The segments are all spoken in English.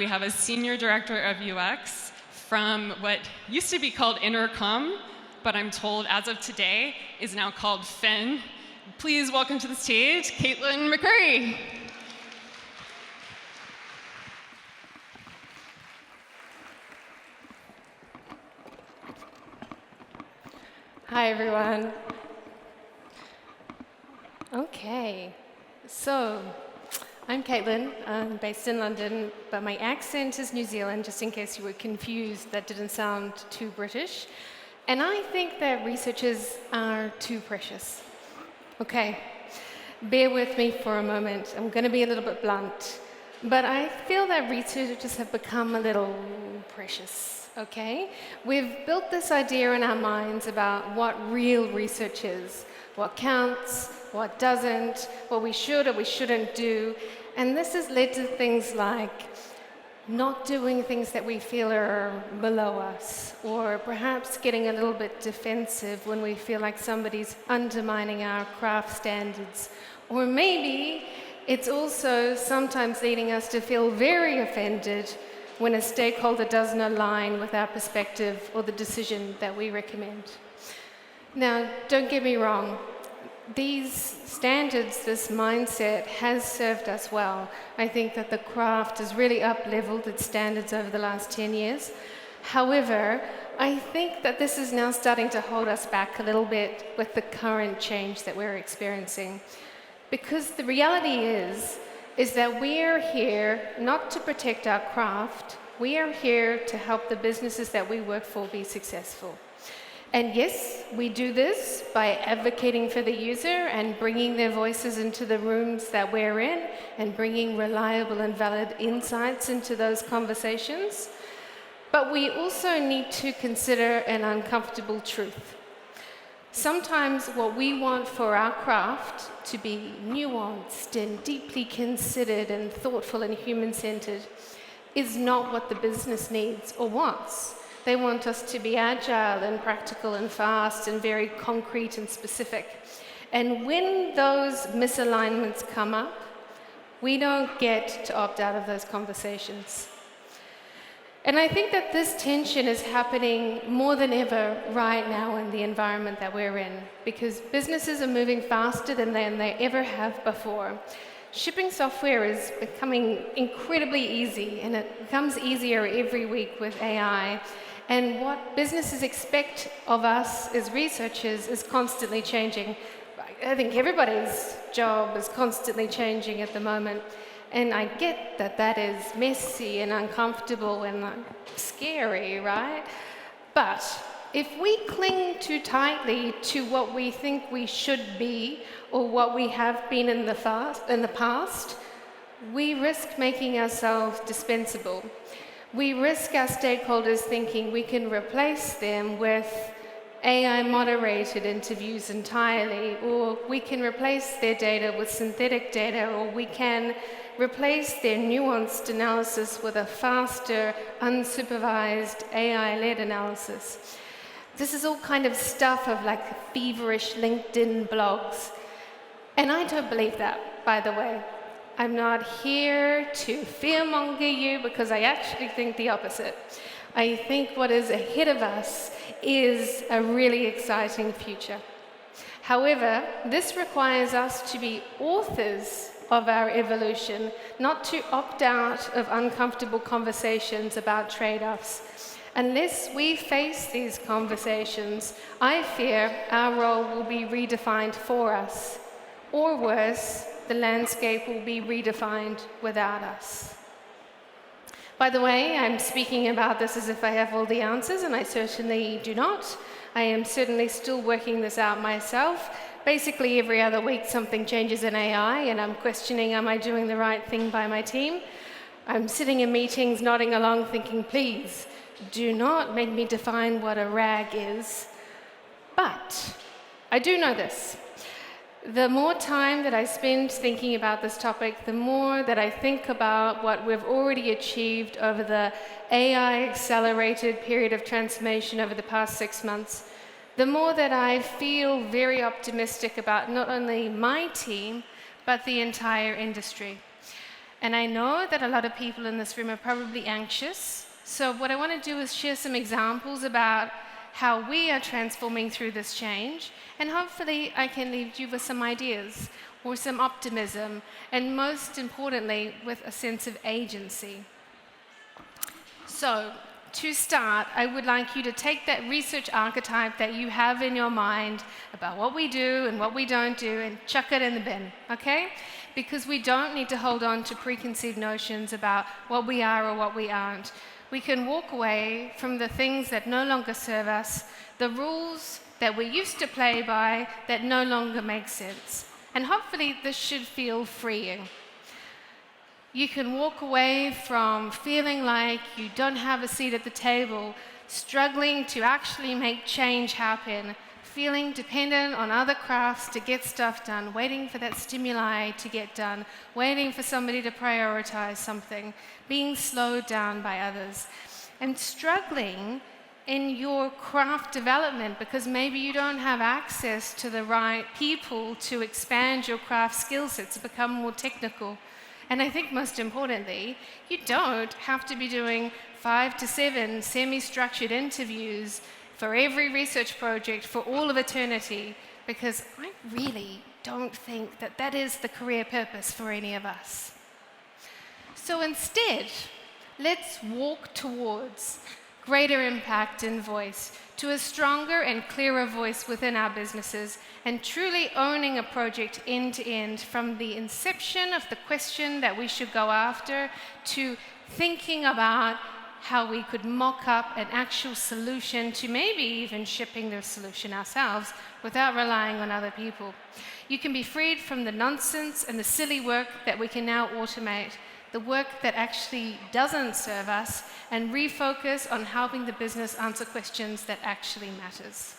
We have a senior director of UX from what used to be called Intercom, but I'm told as of today is now called Fin. Please welcome to the stage, Caitlin McCurrie. Hi, everyone. Okay, so I'm Caitlin. I'm based in London, but my accent is New Zealand, just in case you were confused. That didn't sound too British. And I think that researchers are too precious. Okay, bear with me for a moment. I'm going to be a little bit blunt, but I feel that researchers have become a little precious, okay? We've built this idea in our minds about what real research is, what counts, what doesn't, what we should or we shouldn't do. And this has led to things like not doing things that we feel are below us, or perhaps getting a little bit defensive when we feel like somebody's undermining our craft standards. Or maybe it's also sometimes leading us to feel very offended when a stakeholder doesn't align with our perspective or the decision that we recommend. Now, don't get me wrong. These standards, this mindset, has served us well. I think that the craft has really up-leveled its standards over the last 10 years. However, I think that this is now starting to hold us back a little bit with the current change that we're experiencing. Because the reality is that we are here not to protect our craft, we are here to help the businesses that we work for be successful. And yes, we do this by advocating for the user and bringing their voices into the rooms that we're in and bringing reliable and valid insights into those conversations. But we also need to consider an uncomfortable truth. Sometimes what we want for our craft to be nuanced and deeply considered and thoughtful and human-centered is not what the business needs or wants. They want us to be agile and practical and fast and very concrete and specific. And when those misalignments come up, we don't get to opt out of those conversations. And I think that this tension is happening more than ever right now in the environment that we're in, because businesses are moving faster than they ever have before. Shipping software is becoming incredibly easy, and it becomes easier every week with AI. And what businesses expect of us as researchers is constantly changing. I think everybody's job is constantly changing at the moment. And I get that that is messy and uncomfortable and scary, right? But if we cling too tightly to what we think we should be or what we have been in the past, we risk making ourselves dispensable. We risk our stakeholders thinking we can replace them with AI-moderated interviews entirely, or we can replace their data with synthetic data, or we can replace their nuanced analysis with a faster, unsupervised, AI-led analysis. This is all kind of stuff of like feverish LinkedIn blogs. And I don't believe that, by the way. I'm not here to fearmonger you because I actually think the opposite. I think what is ahead of us is a really exciting future. However, this requires us to be authors of our evolution, not to opt out of uncomfortable conversations about trade-offs. Unless we face these conversations, I fear our role will be redefined for us, or worse, the landscape will be redefined without us. By the way, I'm speaking about this as if I have all the answers, and I certainly do not. I am certainly still working this out myself. Basically, every other week something changes in AI, and I'm questioning, am I doing the right thing by my team? I'm sitting in meetings, nodding along, thinking, please, do not make me define what a RAG is. But I do know this. The more time that I spend thinking about this topic, the more that I think about what we've already achieved over the AI-accelerated period of transformation over the past 6 months, the more that I feel very optimistic about not only my team, but the entire industry. And I know that a lot of people in this room are probably anxious. So what I want to do is share some examples about how we are transforming through this change. And hopefully I can leave you with some ideas or some optimism, and most importantly, with a sense of agency. So, to start, I would like you to take that research archetype that you have in your mind about what we do and what we don't do and chuck it in the bin, okay? Because we don't need to hold on to preconceived notions about what we are or what we aren't. We can walk away from the things that no longer serve us, the rules that we used to play by that no longer make sense. And hopefully this should feel freeing. You can walk away from feeling like you don't have a seat at the table, struggling to actually make change happen, feeling dependent on other crafts to get stuff done, waiting for that stimuli to get done, waiting for somebody to prioritize something, being slowed down by others, and struggling in your craft development because maybe you don't have access to the right people to expand your craft skill sets to become more technical. And I think most importantly, you don't have to be doing 5 to 7 semi-structured interviews for every research project for all of eternity, because I really don't think that that is the career purpose for any of us. So instead, let's walk towards greater impact and voice, to a stronger and clearer voice within our businesses, and truly owning a project end to end, from the inception of the question that we should go after to thinking about how we could mock up an actual solution, to maybe even shipping the solution ourselves without relying on other people. You can be freed from the nonsense and the silly work that we can now automate, the work that actually doesn't serve us, and refocus on helping the business answer questions that actually matters.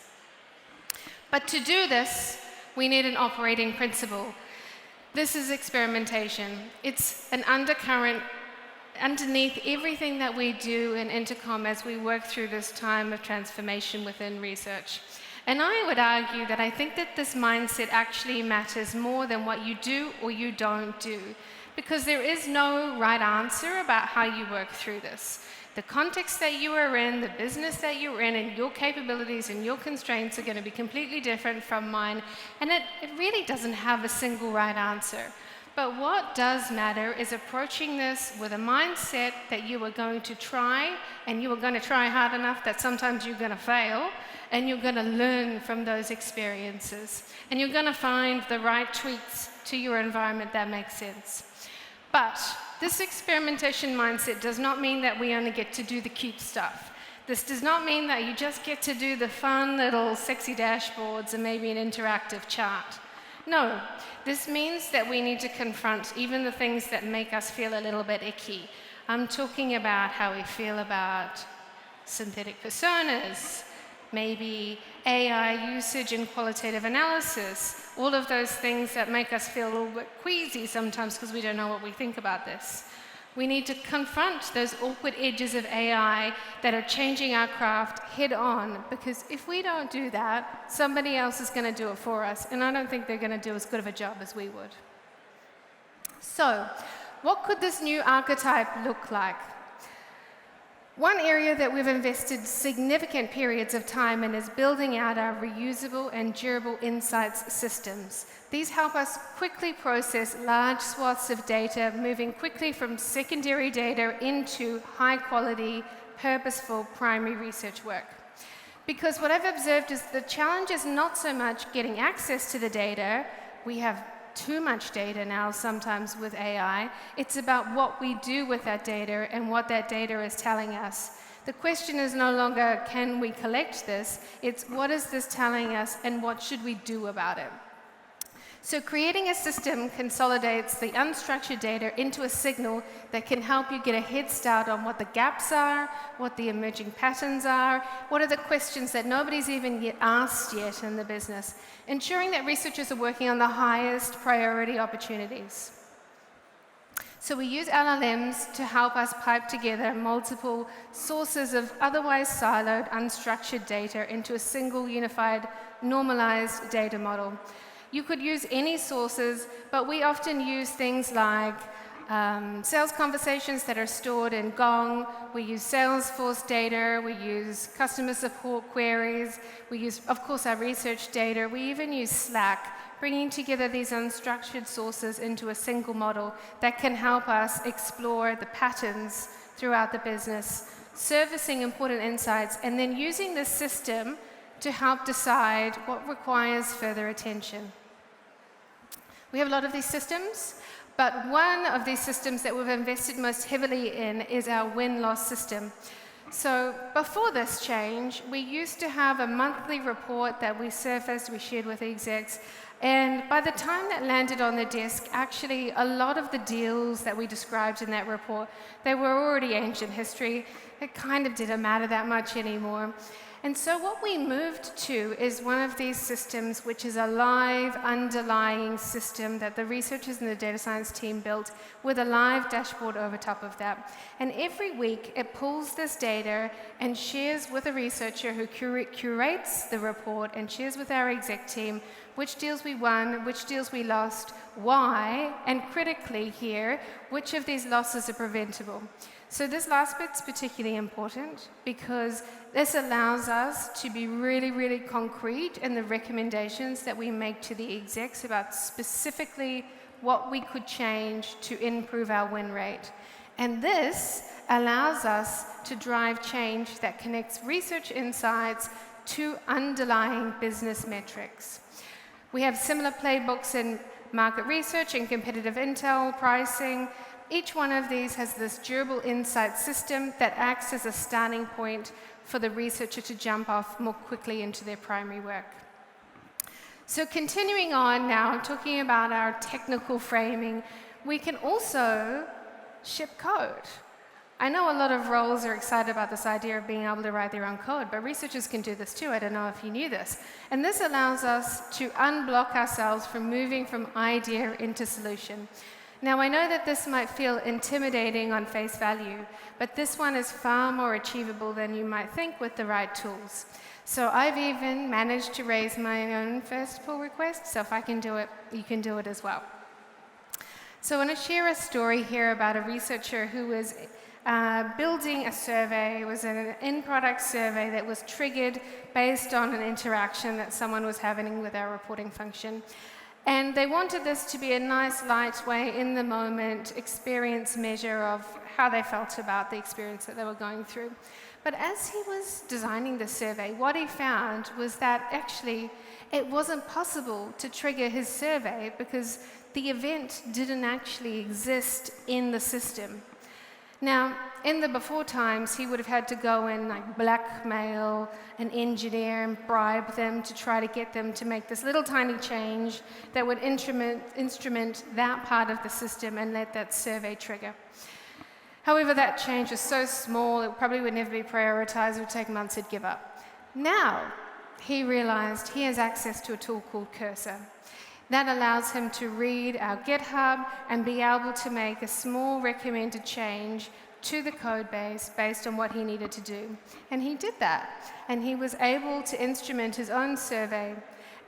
But to do this, we need an operating principle. This is experimentation. It's an undercurrent underneath everything that we do in Intercom as we work through this time of transformation within research. And I would argue that I think that this mindset actually matters more than what you do or you don't do, because there is no right answer about how you work through this. The context that you are in, the business that you're in, and your capabilities and your constraints are going to be completely different from mine, and it really doesn't have a single right answer. But what does matter is approaching this with a mindset that you are going to try, and you are going to try hard enough that sometimes you're going to fail, and you're going to learn from those experiences, and you're going to find the right tweaks to your environment that make sense. But this experimentation mindset does not mean that we only get to do the cute stuff. This does not mean that you just get to do the fun little sexy dashboards and maybe an interactive chart. No, this means that we need to confront even the things that make us feel a little bit icky. I'm talking about how we feel about synthetic personas, maybe AI usage and qualitative analysis, all of those things that make us feel a little bit queasy sometimes because we don't know what we think about this. We need to confront those awkward edges of AI that are changing our craft head on, because if we don't do that, somebody else is going to do it for us, and I don't think they're going to do as good of a job as we would. So, what could this new archetype look like? One area that we've invested significant periods of time in is building out our reusable and durable insights systems. These help us quickly process large swaths of data, moving quickly from secondary data into high-quality, purposeful primary research work. Because what I've observed is the challenge is not so much getting access to the data. We have too much data now sometimes with AI. It's about what we do with that data and what that data is telling us. The question is no longer, can we collect this? It's, what is this telling us and what should we do about it? So creating a system consolidates the unstructured data into a signal that can help you get a head start on what the gaps are, what the emerging patterns are, what are the questions that nobody's even asked yet in the business, ensuring that researchers are working on the highest priority opportunities. So we use LLMs to help us pipe together multiple sources of otherwise siloed, unstructured data into a single, unified, normalized data model. You could use any sources, but we often use things like sales conversations that are stored in Gong. We use Salesforce data. We use customer support queries. We use, of course, our research data. We even use Slack, bringing together these unstructured sources into a single model that can help us explore the patterns throughout the business, surfacing important insights, and then using this system to help decide what requires further attention. We have a lot of these systems, but one of these systems that we've invested most heavily in is our win-loss system. So before this change, we used to have a monthly report that we surfaced, we shared with the execs, and by the time that landed on the desk, actually a lot of the deals that we described in that report, they were already ancient history. It kind of didn't matter that much anymore. And so what we moved to is one of these systems, which is a live underlying system that the researchers and the data science team built with a live dashboard over top of that. And every week it pulls this data and shares with a researcher who curates the report and shares with our exec team which deals we won, which deals we lost, why, and critically here, which of these losses are preventable. So this last bit's particularly important because this allows us to be really, really concrete in the recommendations that we make to the execs about specifically what we could change to improve our win rate. And this allows us to drive change that connects research insights to underlying business metrics. We have similar playbooks in market research and competitive intel, pricing. Each one of these has this durable insight system that acts as a starting point for the researcher to jump off more quickly into their primary work. So continuing on now, talking about our technical framing, we can also ship code. I know a lot of roles are excited about this idea of being able to write their own code, but researchers can do this too. I don't know if you knew this. And this allows us to unblock ourselves from moving from idea into solution. Now, I know that this might feel intimidating on face value, but this one is far more achievable than you might think with the right tools. So I've even managed to raise my own first pull request, so if I can do it, you can do it as well. So I want to share a story here about a researcher who was building a survey. It was an in-product survey that was triggered based on an interaction that someone was having with our reporting function. And they wanted this to be a nice, light way, in the moment, experience measure of how they felt about the experience that they were going through. But as he was designing the survey, what he found was that actually it wasn't possible to trigger his survey because the event didn't actually exist in the system. Now, in the before times, he would have had to go and blackmail an engineer and bribe them to try to get them to make this little tiny change that would instrument that part of the system and let that survey trigger. However, that change was so small, it probably would never be prioritized, it would take months, he'd give up. Now, he realized he has access to a tool called Cursor. That allows him to read our GitHub and be able to make a small recommended change to the code base based on what he needed to do. And he did that. And he was able to instrument his own survey.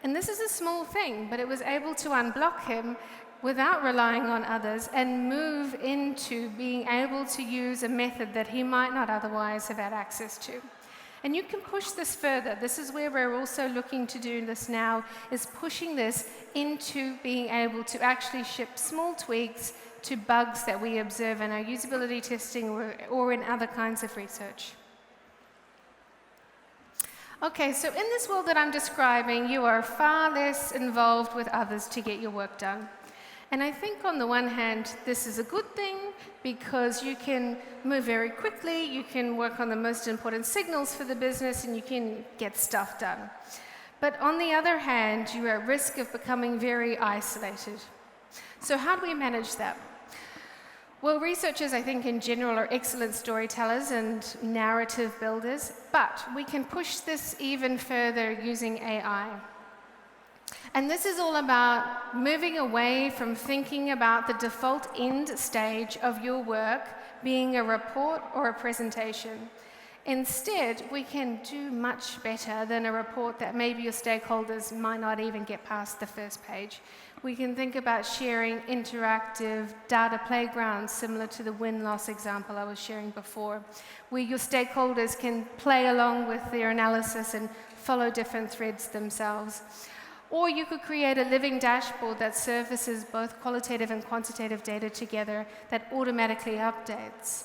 And this is a small thing, but it was able to unblock him without relying on others and move into being able to use a method that he might not otherwise have had access to. And you can push this further. This is where we're also looking to do this now, is pushing this into being able to actually ship small tweaks to bugs that we observe in our usability testing or in other kinds of research. Okay, so in this world that I'm describing, you are far less involved with others to get your work done. And I think on the one hand, this is a good thing because you can move very quickly, you can work on the most important signals for the business, and you can get stuff done. But on the other hand, you are at risk of becoming very isolated. So how do we manage that? Well, researchers, I think, in general, are excellent storytellers and narrative builders, but we can push this even further using AI. And this is all about moving away from thinking about the default end stage of your work being a report or a presentation. Instead, we can do much better than a report that maybe your stakeholders might not even get past the first page. We can think about sharing interactive data playgrounds similar to the win-loss example I was sharing before, where your stakeholders can play along with their analysis and follow different threads themselves. Or you could create a living dashboard that surfaces both qualitative and quantitative data together that automatically updates.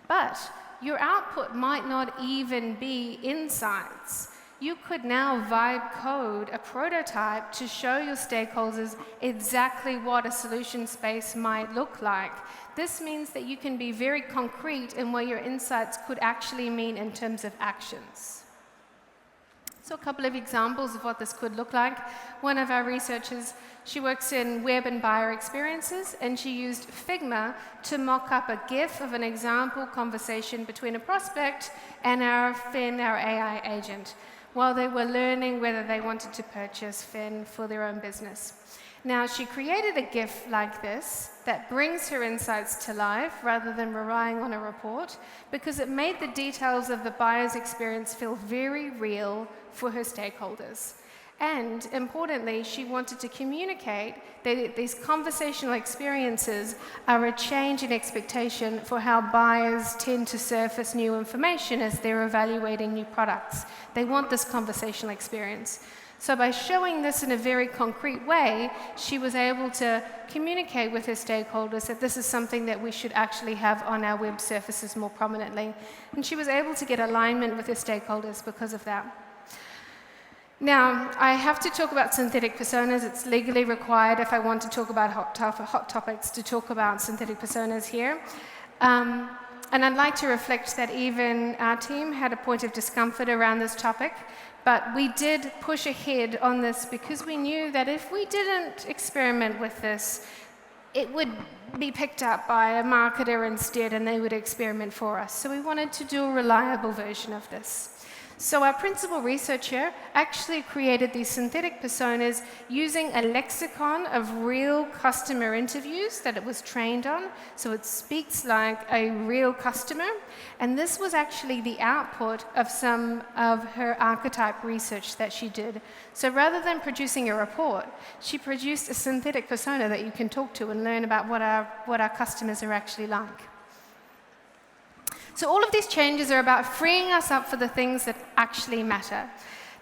But your output might not even be insights. You could now vibe code a prototype to show your stakeholders exactly what a solution space might look like. This means that you can be very concrete in what your insights could actually mean in terms of actions. So a couple of examples of what this could look like. One of our researchers, she works in web and buyer experiences, and she used Figma to mock up a GIF of an example conversation between a prospect and our Finn, our AI agent, while they were learning whether they wanted to purchase Finn for their own business. Now, she created a GIF like this that brings her insights to life rather than relying on a report, because it made the details of the buyer's experience feel very real for her stakeholders. And importantly, she wanted to communicate that these conversational experiences are a change in expectation for how buyers tend to surface new information as they're evaluating new products. They want this conversational experience. So by showing this in a very concrete way, she was able to communicate with her stakeholders that this is something that we should actually have on our web surfaces more prominently. And she was able to get alignment with her stakeholders because of that. Now, I have to talk about synthetic personas. It's legally required if I want to talk about hot topics to talk about synthetic personas here. And I'd like to reflect that even our team had a point of discomfort around this topic, but we did push ahead on this because we knew that if we didn't experiment with this, it would be picked up by a marketer instead and they would experiment for us. So we wanted to do a reliable version of this. So our principal researcher actually created these synthetic personas using a lexicon of real customer interviews that it was trained on, so it speaks like a real customer. And this was actually the output of some of her archetype research that she did. So rather than producing a report, she produced a synthetic persona that you can talk to and learn about what our customers are actually like. So all of these changes are about freeing us up for the things that actually matter,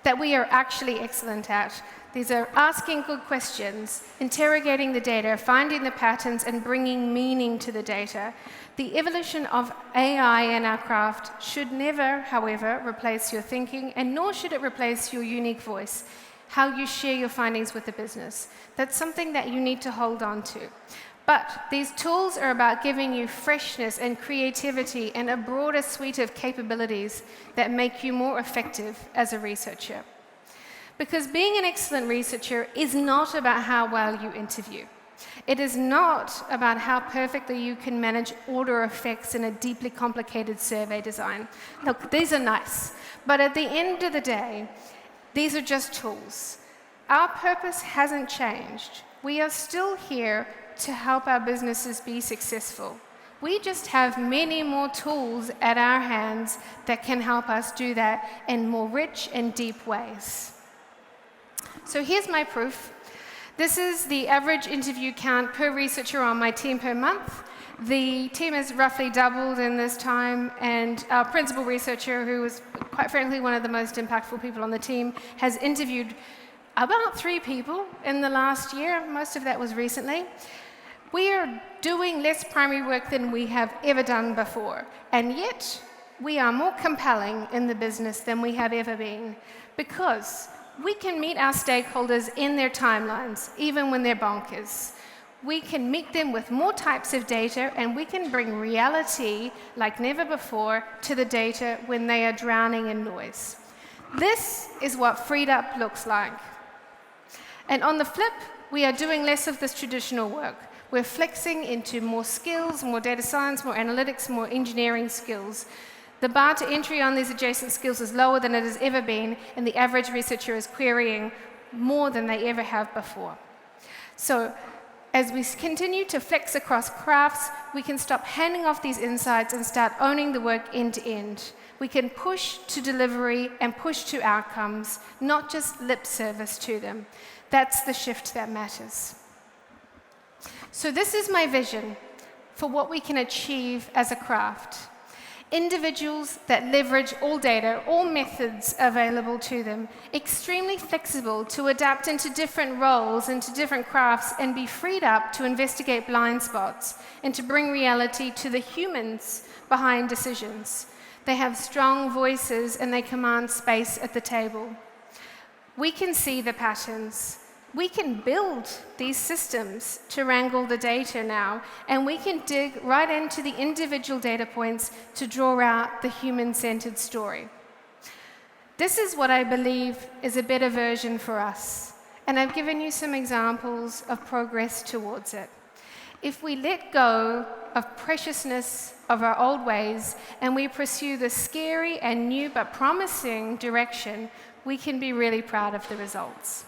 that we are actually excellent at. These are asking good questions, interrogating the data, finding the patterns, and bringing meaning to the data. The evolution of AI in our craft should never, however, replace your thinking, and nor should it replace your unique voice, how you share your findings with the business. That's something that you need to hold on to. But these tools are about giving you freshness and creativity and a broader suite of capabilities that make you more effective as a researcher. Because being an excellent researcher is not about how well you interview. It is not about how perfectly you can manage order effects in a deeply complicated survey design. Look, these are nice, but at the end of the day, these are just tools. Our purpose hasn't changed. We are still here to help our businesses be successful. We just have many more tools at our hands that can help us do that in more rich and deep ways. So here's my proof. This is the average interview count per researcher on my team per month. The team has roughly doubled in this time, and our principal researcher, who was quite frankly one of the most impactful people on the team, has interviewed about 3 people in the last year. Most of that was recently. We are doing less primary work than we have ever done before, and yet we are more compelling in the business than we have ever been, because we can meet our stakeholders in their timelines, even when they're bonkers. We can meet them with more types of data, and we can bring reality like never before to the data when they are drowning in noise. This is what freed up looks like. And on the flip, we are doing less of this traditional work. We're flexing into more skills, more data science, more analytics, more engineering skills. The bar to entry on these adjacent skills is lower than it has ever been, and the average researcher is querying more than they ever have before. So as we continue to flex across crafts, we can stop handing off these insights and start owning the work end to end. We can push to delivery and push to outcomes, not just lip service to them. That's the shift that matters. So this is my vision for what we can achieve as a craft. Individuals that leverage all data, all methods available to them, extremely flexible to adapt into different roles, into different crafts, and be freed up to investigate blind spots and to bring reality to the humans behind decisions. They have strong voices and they command space at the table. We can see the patterns. We can build these systems to wrangle the data now, and we can dig right into the individual data points to draw out the human-centered story. This is what I believe is a better version for us, and I've given you some examples of progress towards it. If we let go of preciousness of our old ways and we pursue the scary and new but promising direction, we can be really proud of the results.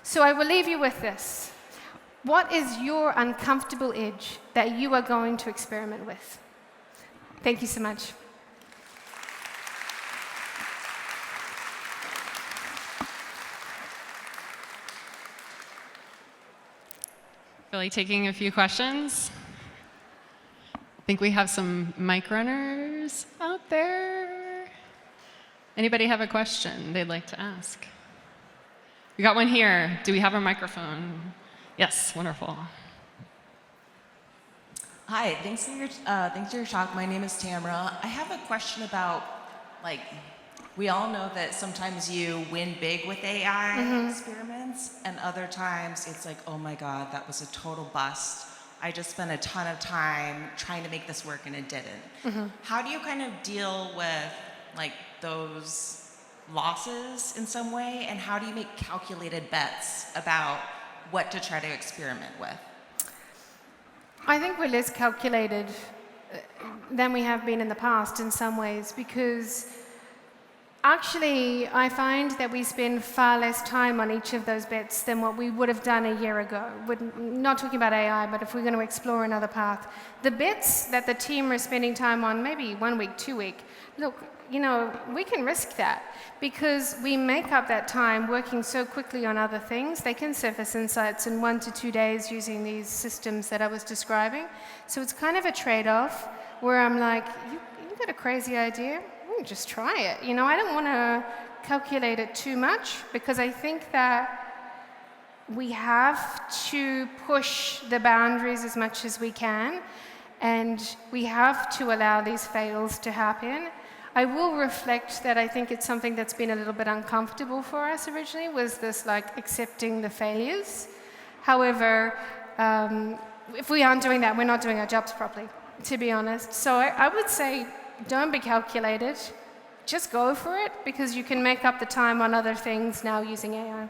So I will leave you with this. What is your uncomfortable edge that you are going to experiment with? Thank you so much. Really taking a few questions. I think we have some mic runners out there. Anybody have a question they'd like to ask? We got one here. Do we have a microphone? Yes, wonderful. Hi, thanks for your talk. My name is Tamara. I have a question about, we all know that sometimes you win big with AI experiments, and other times it's like, oh my God, that was a total bust. I just spent a ton of time trying to make this work and it didn't. How do you kind of deal with those losses in some way, and how do you make calculated bets about what to try to experiment with? I think we're less calculated than we have been in the past in some ways, because actually I find that we spend far less time on each of those bets than what we would have done a year ago. We're not talking about AI, but if we're going to explore another path. The bets that the team are spending time on, maybe 1 week, 2 week, look, we can risk that because we make up that time working so quickly on other things. They can surface insights in 1 to 2 days using these systems that I was describing. So it's kind of a trade-off where I'm like, you got a crazy idea? Just try it. I don't want to calculate it too much because I think that we have to push the boundaries as much as we can, and we have to allow these fails to happen. I will reflect that I think it's something that's been a little bit uncomfortable for us originally, was this accepting the failures. However, if we aren't doing that, we're not doing our jobs properly, to be honest. So I would say don't be calculated. Just go for it, because you can make up the time on other things now using AI.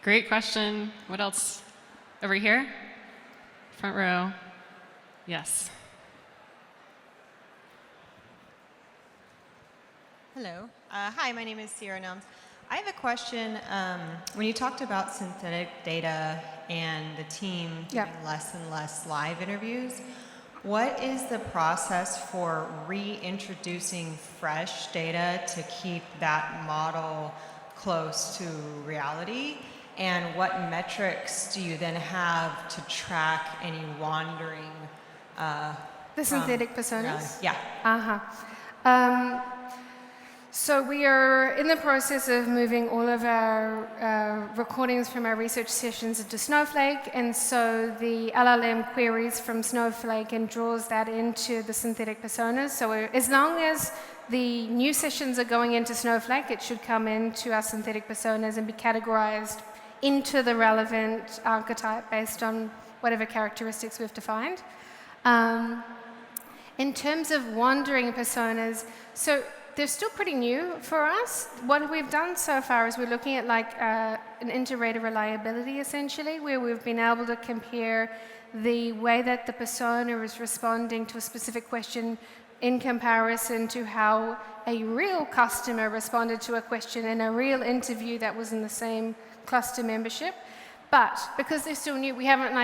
Great question. What else? Over here? Front row. Yes. Hello. Hi, my name is Sierra Nelms. I have a question. When you talked about synthetic data and the team doing less and less live interviews, what is the process for reintroducing fresh data to keep that model close to reality? And what metrics do you then have to track any wandering? The synthetic personas? Yeah. So we are in the process of moving all of our recordings from our research sessions into Snowflake, and so the LLM queries from Snowflake and draws that into the synthetic personas. So as long as the new sessions are going into Snowflake, it should come into our synthetic personas and be categorized into the relevant archetype based on whatever characteristics we've defined. In terms of wandering personas, so they're still pretty new for us. What we've done so far is we're looking at an inter-rater reliability, essentially, where we've been able to compare the way that the persona is responding to a specific question in comparison to how a real customer responded to a question in a real interview that was in the same cluster membership. But because they're still new, we haven't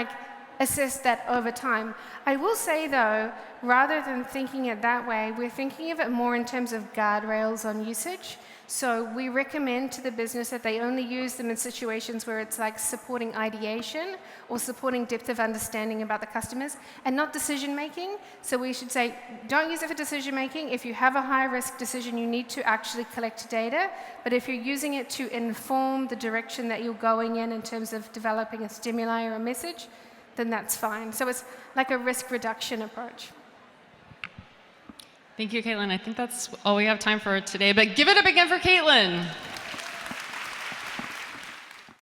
assess that over time. I will say, though, rather than thinking it that way, we're thinking of it more in terms of guardrails on usage. So we recommend to the business that they only use them in situations where it's like supporting ideation or supporting depth of understanding about the customers and not decision making. So we should say, don't use it for decision making. If you have a high risk decision, you need to actually collect data. But if you're using it to inform the direction that you're going in terms of developing a stimuli or a message, then that's fine. So it's like a risk reduction approach. Thank you, Caitlin. I think that's all we have time for today, but give it up again for Caitlin.